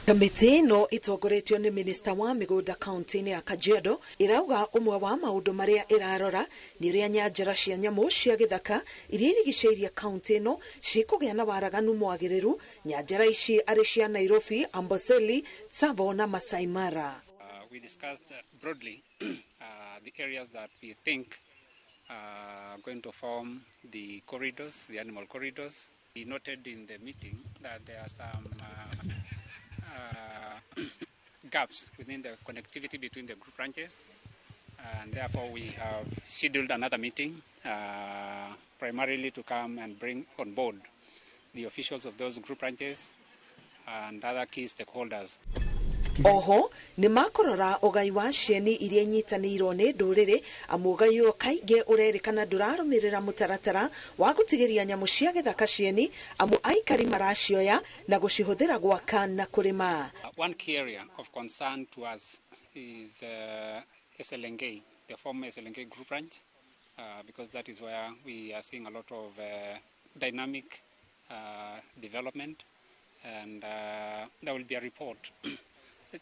Kamiti no itongoretio ni minista wa migunda kaunti-inĩ ya Kajiado irauga umwe wa maundu maria irarora ni ria nyanjara cia nyamu cia githaka iria irigicĩirie kaunti ĩno cikũgĩa na waraganu mwagĩrĩru. Nyanjara ici arĩ cia Nairobi, Amboseli, Tsavo na Masai Mara. We discussed broadly the areas that we think are going to form the corridors, the animal corridors. We noted in the meeting that there are some gaps within the connectivity between the group ranches, and therefore we have scheduled another meeting primarily to come and bring on board the officials of those group ranches and other key stakeholders. Oho ni makorora ugai wa cieni iria inyitanĩirwo nĩ ndũrĩrĩ amu ugai ũyũ kaingĩ ũrerĩkana ndũrarũmĩrĩra mũtaratara wa gũtigĩria nyamũ cia gĩthaka cieni amu aikari maracioya na gũcihũthĩra gwaka na kũrĩma. One key area of concern to us is SLNK, the former SLNK group ranch, because that is where we are seeing a lot of dynamic development, and there will be a report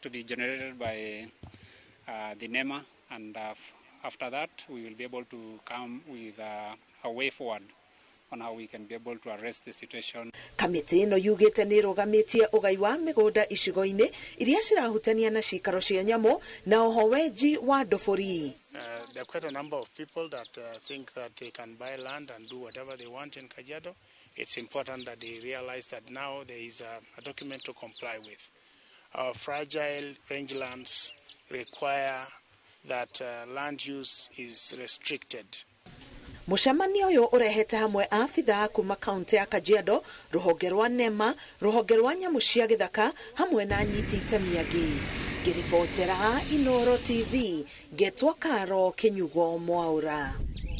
to be generated by the NEMA, and after that we will be able to come with a way forward on how we can be able to arrest the situation. Kamiti ĩno yugĩte nĩ ĩrũgamĩtie ũgai wa mĩgũnda icigo-inĩ iria cirahutania na ciikaro cia nyamũ na oho wenji wa ndobori. There are quite a number of people that think that they can buy land and do whatever they want in Kajiado. It's important that they realize that now there is a document to comply with. Our fragile rangelands require that land use is restricted. Mũcemanio ũyũ ũrehete hamwe abithaa kuma kaunti ya Kajiado, rũhonge rwa NEMA, rũhonge rwa nyamũ cia gĩthaka hamwe na anyiti itemi angĩ. Ngĩribotera Inooro TV, ngetwo Karo Kĩnyugo Mwaũra.